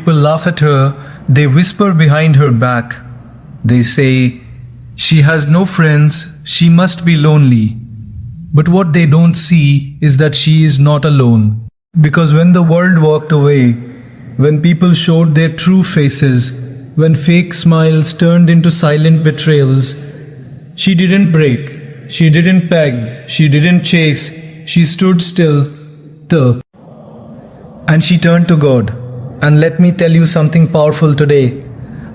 people laugh at her, they whisper behind her back. They say, "She has no friends, she must be lonely." But what they don't see is that she is not alone. Because when the world walked away, when people showed their true faces, when fake smiles turned into silent betrayals, she didn't break, she didn't beg, she didn't chase, she stood still, and she turned to God. And let me tell you something powerful today.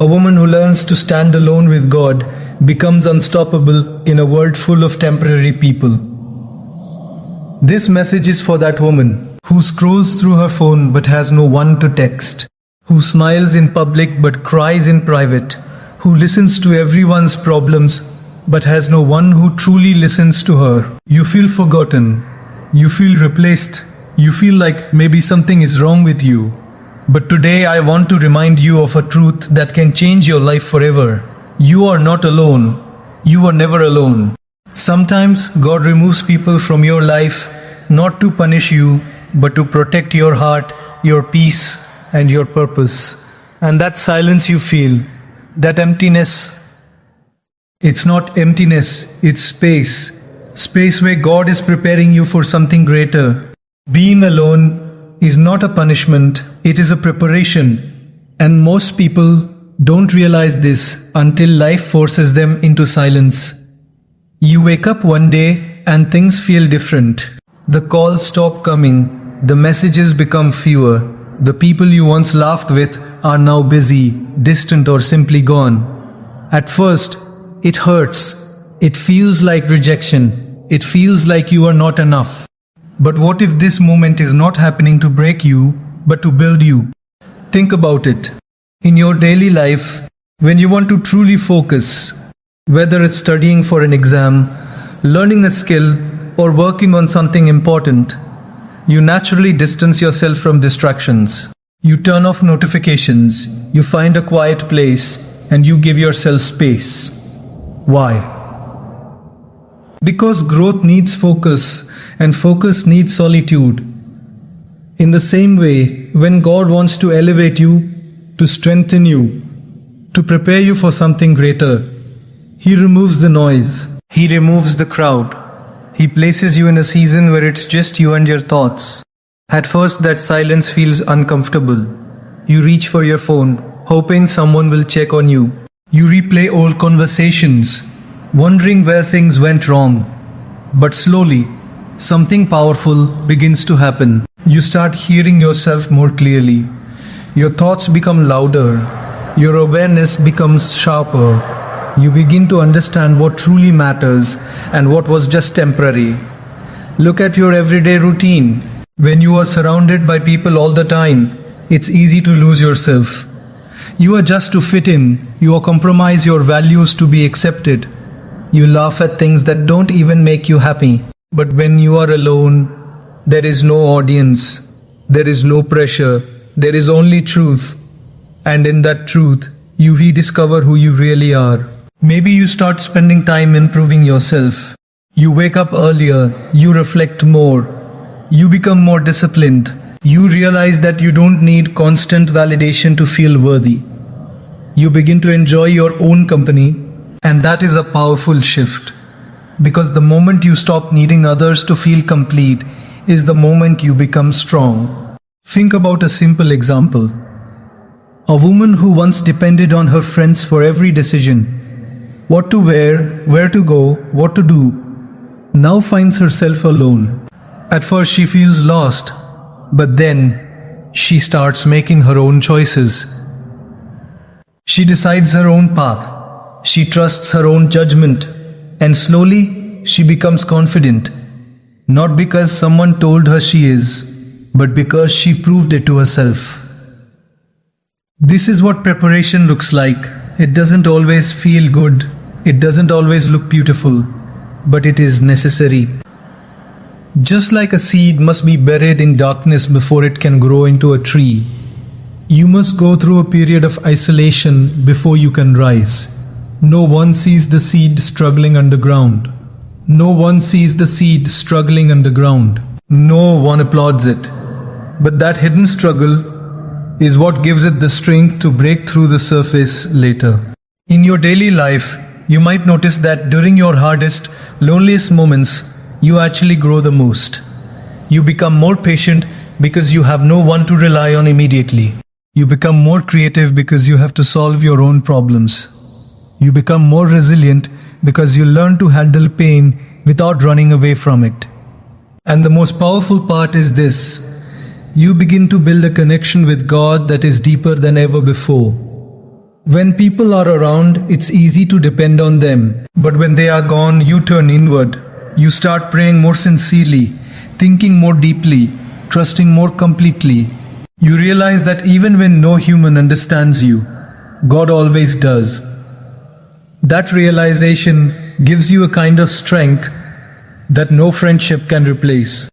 A woman who learns to stand alone with God becomes unstoppable in a world full of temporary people. This message is for that woman who scrolls through her phone but has no one to text, who smiles in public but cries in private, who listens to everyone's problems but has no one who truly listens to her. You feel forgotten, you feel replaced, you feel like maybe something is wrong with you. But today I want to remind you of a truth that can change your life forever. You are not alone. You are never alone. Sometimes God removes people from your life not to punish you, but to protect your heart, your peace, and your purpose. And that silence you feel, that emptiness, it's not emptiness, it's space. Space where God is preparing you for something greater. Being alone is not a punishment, it is a preparation. And most people don't realize this until life forces them into silence. You wake up one day and things feel different. The calls stop coming, the messages become fewer. The people you once laughed with are now busy, distant, or simply gone. At first, it hurts. It feels like rejection. It feels like you are not enough. But what if this moment is not happening to break you, but to build you? Think about it. In your daily life, when you want to truly focus, whether it's studying for an exam, learning a skill, or working on something important, you naturally distance yourself from distractions. You turn off notifications, you find a quiet place, and you give yourself space. Why? Because growth needs focus, and focus needs solitude. In the same way, when God wants to elevate you, to strengthen you, to prepare you for something greater, He removes the noise, He removes the crowd. He places you in a season where it's just you and your thoughts. At first, that silence feels uncomfortable. You reach for your phone, hoping someone will check on you. You replay old conversations, wondering where things went wrong. But slowly, something powerful begins to happen. You start hearing yourself more clearly. Your thoughts become louder. Your awareness becomes sharper. You begin to understand what truly matters and what was just temporary. Look at your everyday routine. When you are surrounded by people all the time, it's easy to lose yourself. You adjust to fit in. You compromise your values to be accepted. You laugh at things that don't even make you happy. But when you are alone, there is no audience. There is no pressure. There is only truth. And in that truth, you rediscover who you really are. Maybe you start spending time improving yourself. You wake up earlier. You reflect more. You become more disciplined. You realize that you don't need constant validation to feel worthy. You begin to enjoy your own company, and that is a powerful shift. Because the moment you stop needing others to feel complete is the moment you become strong. Think about a simple example. A woman who once depended on her friends for every decision, what to wear, where to go, what to do, now finds herself alone. At first she feels lost, but then she starts making her own choices. She decides her own path. She trusts her own judgment. And slowly she becomes confident. Not because someone told her she is, but because she proved it to herself. This is what preparation looks like. It doesn't always feel good. It doesn't always look beautiful, but it is necessary. Just like a seed must be buried in darkness before it can grow into a tree, you must go through a period of isolation before you can rise. No one sees the seed struggling underground. No one sees the seed struggling underground. No one applauds it. But that hidden struggle is what gives it the strength to break through the surface later. In your daily life, you might notice that during your hardest, loneliest moments, you actually grow the most. You become more patient because you have no one to rely on immediately. You become more creative because you have to solve your own problems. You become more resilient because you learn to handle pain without running away from it. And the most powerful part is this: you begin to build a connection with God that is deeper than ever before. When people are around, it's easy to depend on them. But when they are gone, you turn inward. You start praying more sincerely, thinking more deeply, trusting more completely. You realize that even when no human understands you, God always does. That realization gives you a kind of strength that no friendship can replace.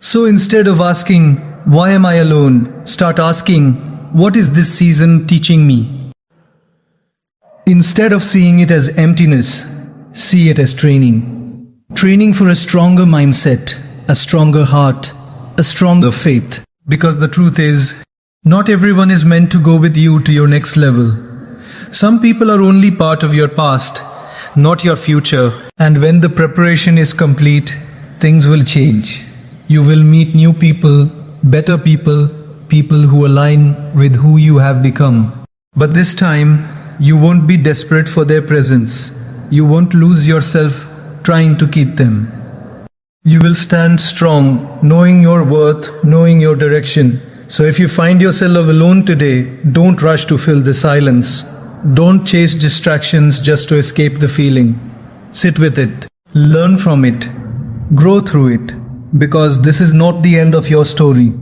So instead of asking, "Why am I alone?" start asking, "What is this season teaching me?" Instead of seeing it as emptiness, see it as training. Training for a stronger mindset, a stronger heart, a stronger faith. Because the truth is, not everyone is meant to go with you to your next level. Some people are only part of your past, not your future. And when the preparation is complete, things will change. You will meet new people, better people, people who align with who you have become. But this time, you won't be desperate for their presence. You won't lose yourself trying to keep them. You will stand strong, knowing your worth, knowing your direction. So if you find yourself alone today, don't rush to fill the silence. Don't chase distractions just to escape the feeling. Sit with it, learn from it, grow through it. Because this is not the end of your story.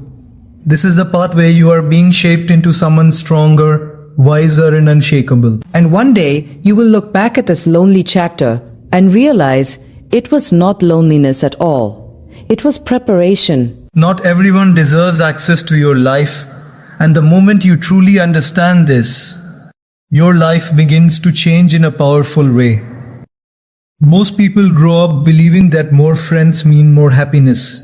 This is the part where you are being shaped into someone stronger, wiser and unshakable. And one day, you will look back at this lonely chapter and realize it was not loneliness at all. It was preparation. Not everyone deserves access to your life, and the moment you truly understand this, your life begins to change in a powerful way. Most people grow up believing that more friends mean more happiness,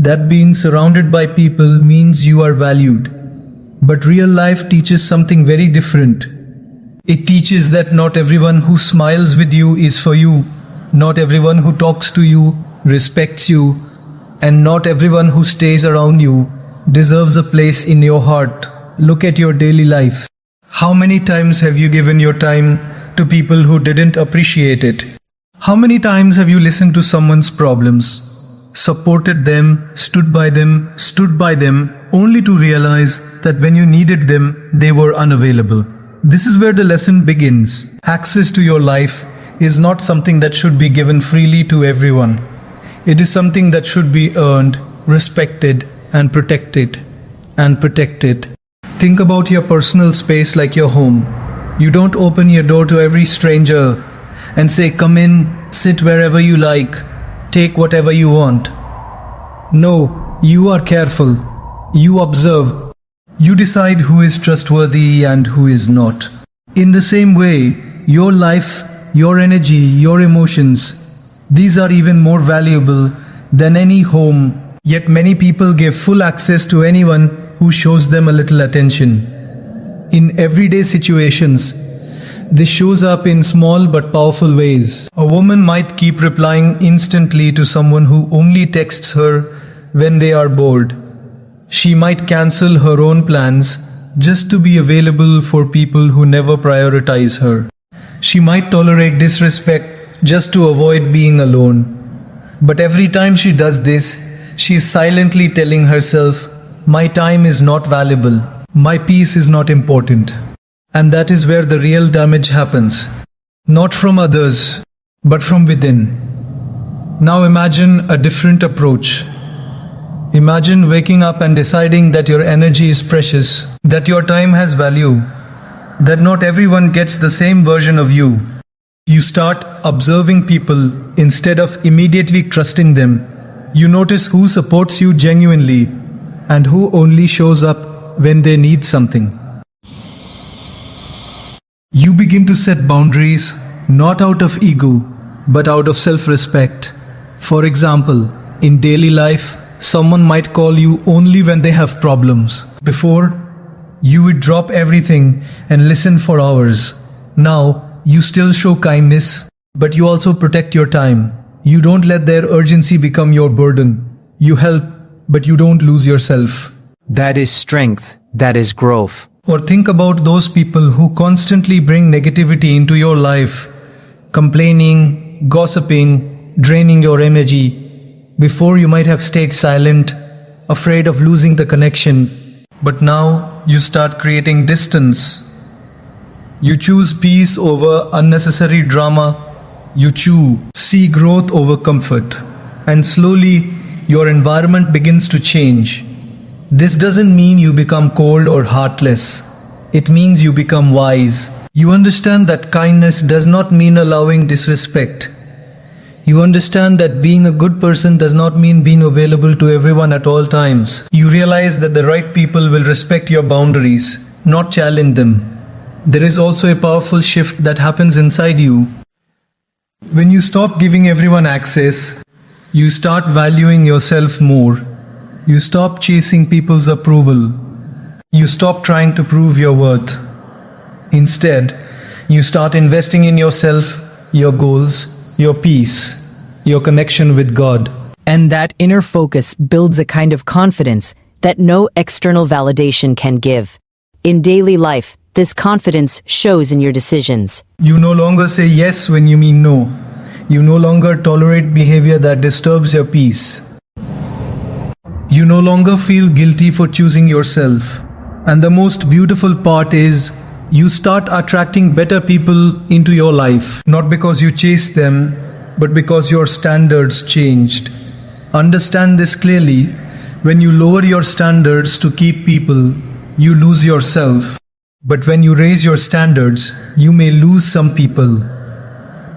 that being surrounded by people means you are valued. But real life teaches something very different. It teaches that not everyone who smiles with you is for you, not everyone who talks to you respects you, and not everyone who stays around you deserves a place in your heart. Look at your daily life. How many times have you given your time to people who didn't appreciate it? How many times have you listened to someone's problems, supported them, stood by them, only to realize that when you needed them, they were unavailable? This is where the lesson begins. Access to your life is not something that should be given freely to everyone. It is something that should be earned, respected, and protected. Think about your personal space like your home. You don't open your door to every stranger and say, "Come in, sit wherever you like, take whatever you want." No, you are careful. You observe. You decide who is trustworthy and who is not. In the same way, your life, your energy, your emotions, these are even more valuable than any home. Yet many people give full access to anyone who shows them a little attention. In everyday situations, this shows up in small but powerful ways. A woman might keep replying instantly to someone who only texts her when they are bored. She might cancel her own plans just to be available for people who never prioritize her. She might tolerate disrespect just to avoid being alone. But every time she does this, she is silently telling herself, "My time is not valuable. My peace is not important." And that is where the real damage happens. Not from others, but from within. Now imagine a different approach. Imagine waking up and deciding that your energy is precious, that your time has value, that not everyone gets the same version of you. You start observing people instead of immediately trusting them. You notice who supports you genuinely and who only shows up when they need something. You begin to set boundaries, not out of ego, but out of self-respect. For example, in daily life, someone might call you only when they have problems. Before, You would drop everything and listen for hours. Now, you still show kindness, but you also protect your time. You don't let their urgency become your burden. You help, but you don't lose yourself. That is strength. That is growth. Or think about those people who constantly bring negativity into your life, complaining, gossiping, draining your energy. Before you might have stayed silent, afraid of losing the connection, but now you start creating distance. You choose peace over unnecessary drama. You see growth over comfort. And slowly, your environment begins to change. This doesn't mean you become cold or heartless. It means you become wise. You understand that kindness does not mean allowing disrespect. You understand that being a good person does not mean being available to everyone at all times. You realize that the right people will respect your boundaries, not challenge them. There is also a powerful shift that happens inside you. When you stop giving everyone access, you start valuing yourself more. You stop chasing people's approval. You stop trying to prove your worth. Instead, you start investing in yourself, your goals, your peace, your connection with God. And that inner focus builds a kind of confidence that no external validation can give. In daily life, this confidence shows in your decisions. You no longer say yes when you mean no. You no longer tolerate behavior that disturbs your peace. You no longer feel guilty for choosing yourself. And the most beautiful part is, you start attracting better people into your life, not because you chased them, but because your standards changed. Understand this clearly. When you lower your standards to keep people, you lose yourself. But when you raise your standards, you may lose some people,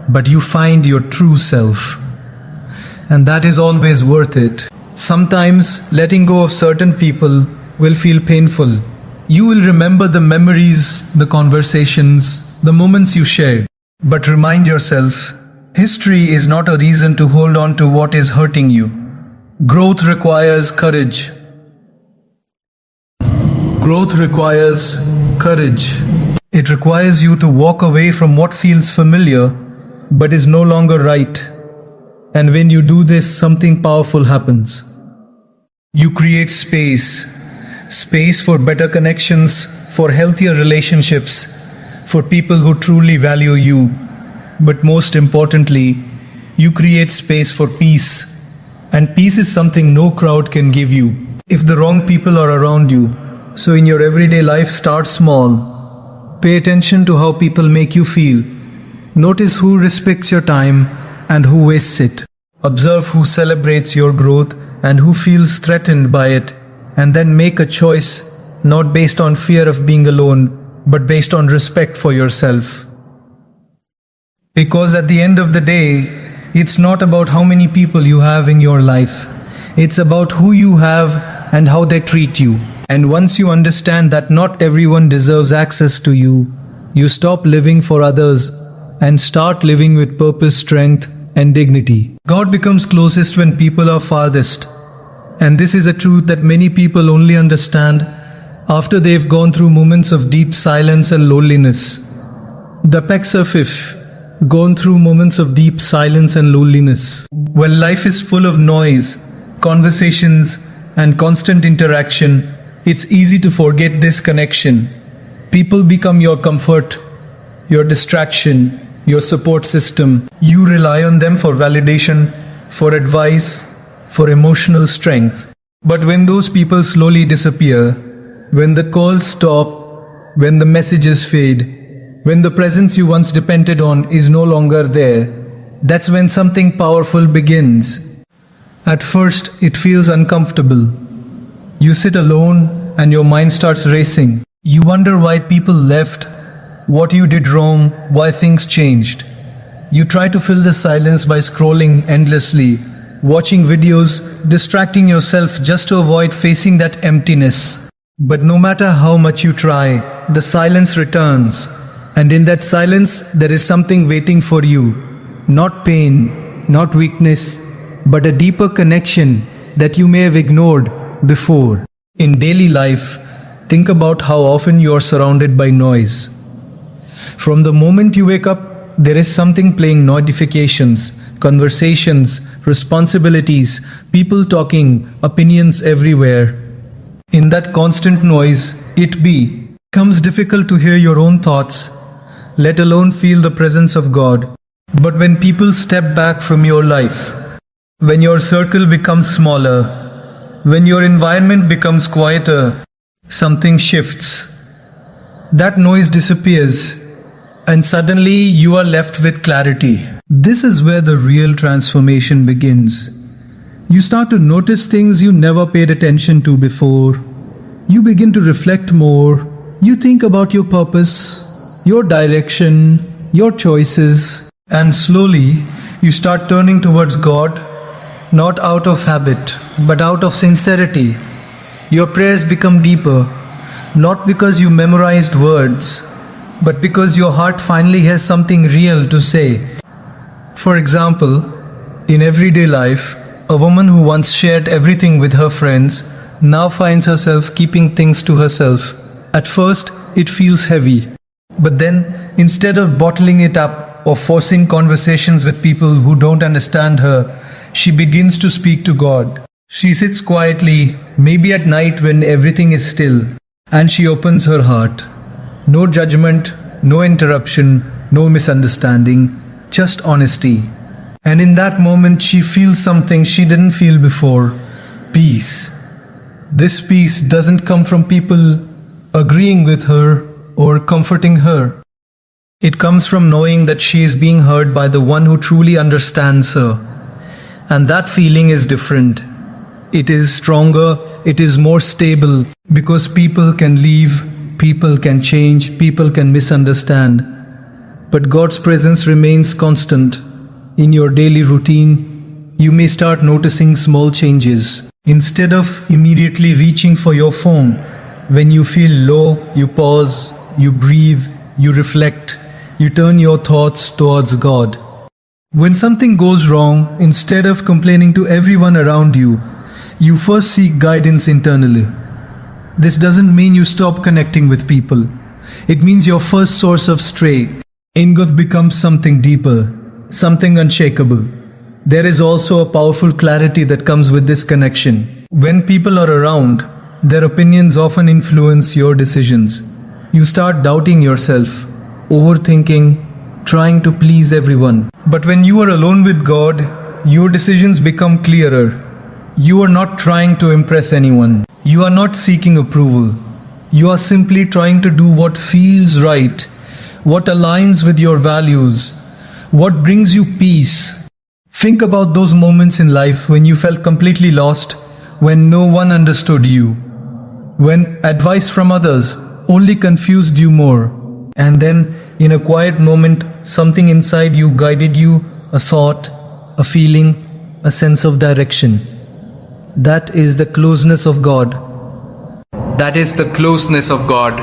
but you find your true self. And that is always worth it. Sometimes letting go of certain people will feel painful. You will remember the memories, the conversations, the moments you shared. But remind yourself, history is not a reason to hold on to what is hurting you. Growth requires courage. Growth requires courage. It requires you to walk away from what feels familiar but is no longer right. And when you do this, something powerful happens. You create space. Space for better connections, for healthier relationships, for people who truly value you. But most importantly, you create space for peace. And peace is something no crowd can give you if the wrong people are around you. So in your everyday life, start small. Pay attention to how people make you feel. Notice who respects your time and who wastes it. Observe who celebrates your growth and who feels threatened by it. And then make a choice, not based on fear of being alone, but based on respect for yourself. Because at the end of the day, it's not about how many people you have in your life. It's about who you have and how they treat you. And once you understand that not everyone deserves access to you, you stop living for others and start living with purpose, strength, and dignity. God becomes closest when people are farthest. And this is a truth that many people only understand after they've gone through moments of deep silence and loneliness. The Peksafif, gone through moments of deep silence and loneliness. When life is full of noise, conversations, and constant interaction, it's easy to forget this connection. People become your comfort, your distraction, your support system. You rely on them for validation, for advice, for emotional strength. But when those people slowly disappear, when the calls stop, when the messages fade, when the presence you once depended on is no longer there, that's when something powerful begins. At first, it feels uncomfortable. You sit alone and your mind starts racing. You wonder why people left, what you did wrong, why things changed. You try to fill the silence by scrolling endlessly, watching videos, distracting yourself just to avoid facing that emptiness. But no matter how much you try, the silence returns. And in that silence, there is something waiting for you. Not pain, not weakness, but a deeper connection that you may have ignored before. In daily life, Think about how often you are surrounded by noise. From the moment you wake up, there is something playing: notifications, conversations, responsibilities, people talking, opinions everywhere. In that constant noise, it becomes difficult to hear your own thoughts, let alone feel the presence of God. But when people step back from your life, when your circle becomes smaller, when your environment becomes quieter, something shifts. That noise disappears, and suddenly you are left with clarity. This is where the real transformation begins. You start to notice things you never paid attention to before. You begin to reflect more. You think about your purpose, your direction, your choices, and slowly you start turning towards God, not out of habit, but out of sincerity. Your prayers become deeper, not because you memorized words, but because your heart finally has something real to say. For example, in everyday life, a woman who once shared everything with her friends now finds herself keeping things to herself. At first, it feels heavy. But then, instead of bottling it up or forcing conversations with people who don't understand her, she begins to speak to God. She sits quietly, maybe at night when everything is still, and she opens her heart. No judgment, no interruption, no misunderstanding, just honesty. And in that moment, she feels something she didn't feel before: peace. This peace doesn't come from people agreeing with her or comforting her. It comes from knowing that she is being heard by the one who truly understands her. And that feeling is different. It is stronger, it is more stable, because people can leave, people can change, people can misunderstand. But God's presence remains constant. In your daily routine, you may start noticing small changes. Instead of immediately reaching for your phone, when you feel low, you pause, you breathe, you reflect, you turn your thoughts towards God. When something goes wrong, instead of complaining to everyone around you, you first seek guidance internally. This doesn't mean you stop connecting with people. It means your first source of strength becomes something deeper, something unshakable. There is also a powerful clarity that comes with this connection. When people are around, their opinions often influence your decisions. You start doubting yourself, overthinking, trying to please everyone. But when you are alone with God, your decisions become clearer. You are not trying to impress anyone. You are not seeking approval. You are simply trying to do what feels right, what aligns with your values, what brings you peace. Think about those moments in life when you felt completely lost, when no one understood you, when advice from others only confused you more. And then, in a quiet moment, something inside you guided you, a thought, a feeling, a sense of direction. That is the closeness of God. That is the closeness of God.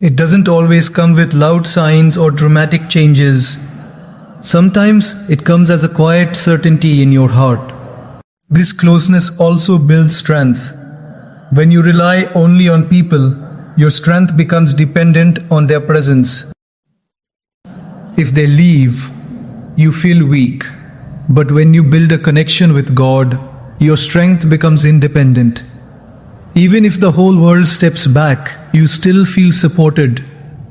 It doesn't always come with loud signs or dramatic changes. Sometimes it comes as a quiet certainty in your heart. This closeness also builds strength. When you rely only on people, your strength becomes dependent on their presence. If they leave, you feel weak. But when you build a connection with God, your strength becomes independent. Even if the whole world steps back, you still feel supported.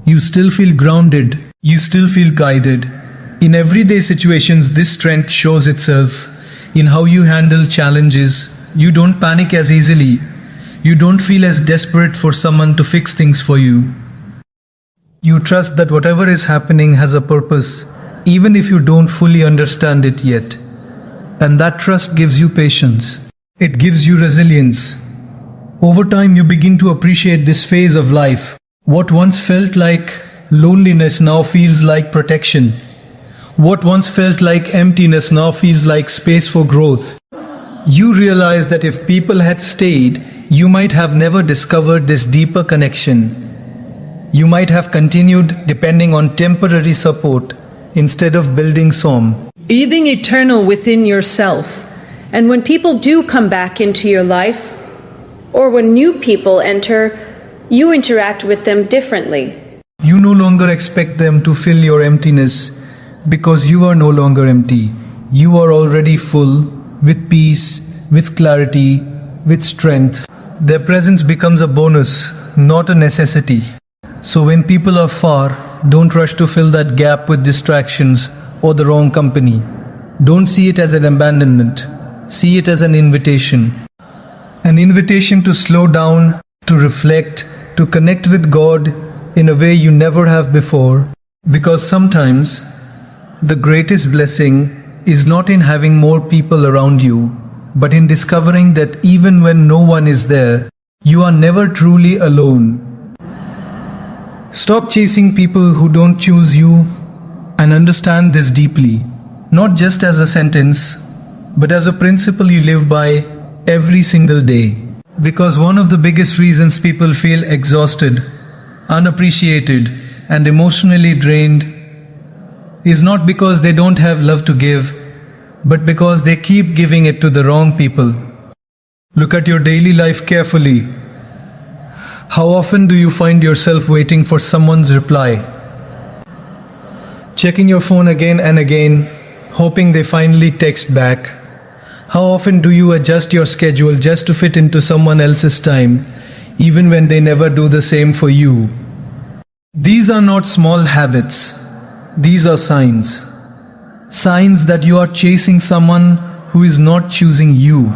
You still feel grounded. You still feel guided. In everyday situations, this strength shows itself in how you handle challenges. You don't panic as easily. You don't feel as desperate for someone to fix things for you. You trust that whatever is happening has a purpose, even if you don't fully understand it yet. And that trust gives you patience. It gives you resilience. Over time, you begin to appreciate this phase of life. What once felt like loneliness now feels like protection. What once felt like emptiness now feels like space for growth. You realize that if people had stayed, you might have never discovered this deeper connection. You might have continued depending on temporary support instead of building some. Breathing eternal within yourself. And when people do come back into your life, Or when new people enter, you interact with them differently. You no longer expect them to fill your emptiness because you are no longer empty. You are already full, with peace, with clarity, with strength. Their presence becomes a bonus, not a necessity. So when people are far, don't rush to fill that gap with distractions or the wrong company. Don't see it as an abandonment. See it as an invitation. An invitation to slow down, to reflect, to connect with God in a way you never have before. Because sometimes the greatest blessing is not in having more people around you, but in discovering that even when no one is there, you are never truly alone. Stop chasing people who don't choose you and understand this deeply, not just as a sentence, but as a principle you live by every single day. Because one of the biggest reasons people feel exhausted, unappreciated, and emotionally drained is not because they don't have love to give, but because they keep giving it to the wrong people. Look at your daily life carefully. How often do you find yourself waiting for someone's reply? Checking your phone again and again, hoping they finally text back. How often do you adjust your schedule just to fit into someone else's time, even when they never do the same for you? These are not small habits. These are signs. Signs that you are chasing someone who is not choosing you.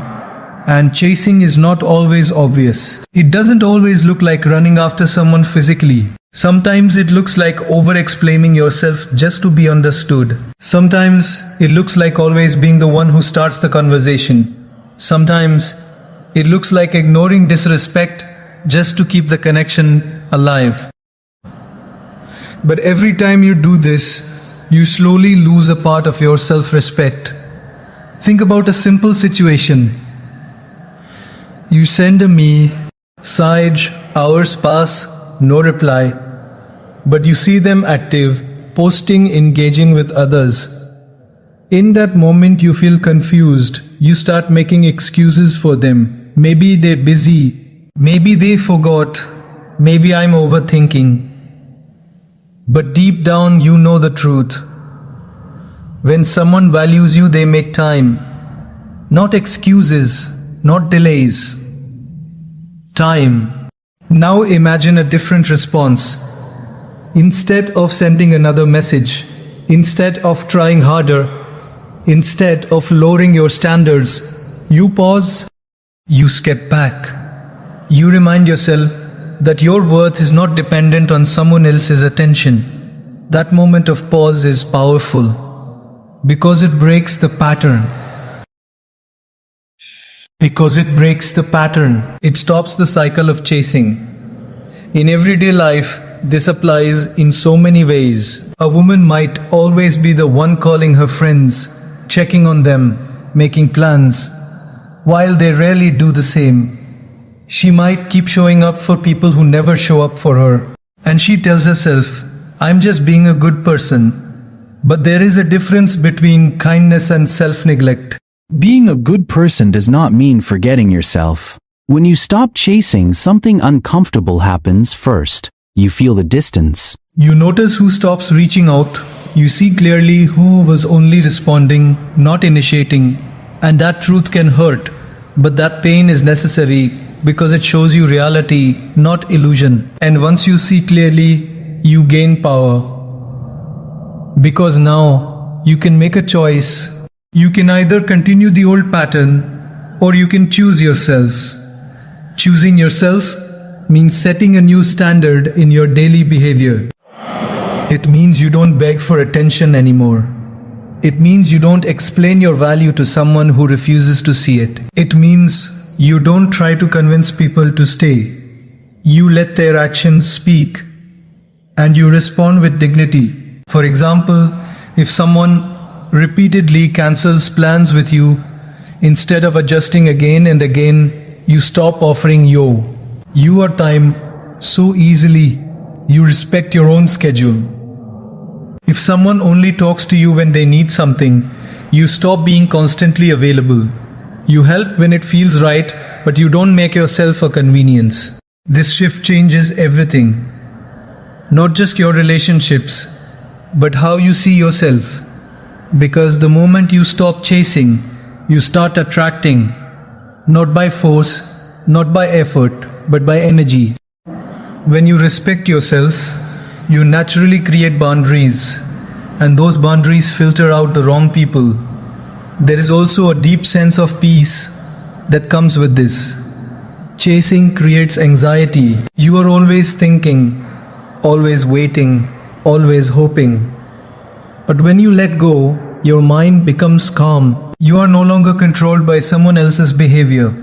And chasing is not always obvious. It doesn't always look like running after someone physically. Sometimes it looks like over-explaining yourself just to be understood. Sometimes it looks like always being the one who starts the conversation. Sometimes it looks like ignoring disrespect just to keep the connection alive. But every time you do this, you slowly lose a part of your self-respect. Think about a simple situation. You send a message, hours pass, no reply, but you see them active, posting, engaging with others. In that moment you feel confused. You start making excuses for them. Maybe they're busy, maybe they forgot, maybe I'm overthinking. But deep down you know the truth. When someone values you, they make time. Not excuses, not delays. Time. Now imagine a different response. Instead of sending another message, instead of trying harder, instead of lowering your standards, you pause, you step back. You remind yourself that your worth is not dependent on someone else's attention. That moment of pause is powerful because it breaks the pattern. Because it breaks the pattern. It stops the cycle of chasing. In everyday life, this applies in so many ways. A woman might always be the one calling her friends, checking on them, making plans, while they rarely do the same. She might keep showing up for people who never show up for her. And she tells herself, I'm just being a good person. But there is a difference between kindness and self-neglect. Being a good person does not mean forgetting yourself. When you stop chasing, something uncomfortable happens first. You feel the distance. You notice who stops reaching out. You see clearly who was only responding, not initiating. And that truth can hurt. But that pain is necessary because it shows you reality, not illusion. And once you see clearly, you gain power. Because now you can make a choice. You can either continue the old pattern or you can choose yourself. Choosing yourself means setting a new standard in your daily behavior. It means you don't beg for attention anymore. It means you don't explain your value to someone who refuses to see it. It means you don't try to convince people to stay. You let their actions speak and you respond with dignity. For example, if someone repeatedly cancels plans with you, instead of adjusting again and again, you stop offering your time so easily. You respect your own schedule. If someone only talks to you when they need something, you stop being constantly available. You help when it feels right, but you don't make yourself a convenience. This shift changes everything. Not just your relationships, but how you see yourself. Because the moment you stop chasing, you start attracting, not by force, not by effort, but by energy. When you respect yourself, you naturally create boundaries, and those boundaries filter out the wrong people. There is also a deep sense of peace that comes with this. Chasing creates anxiety. You are always thinking, always waiting, always hoping. But when you let go, your mind becomes calm. You are no longer controlled by someone else's behavior.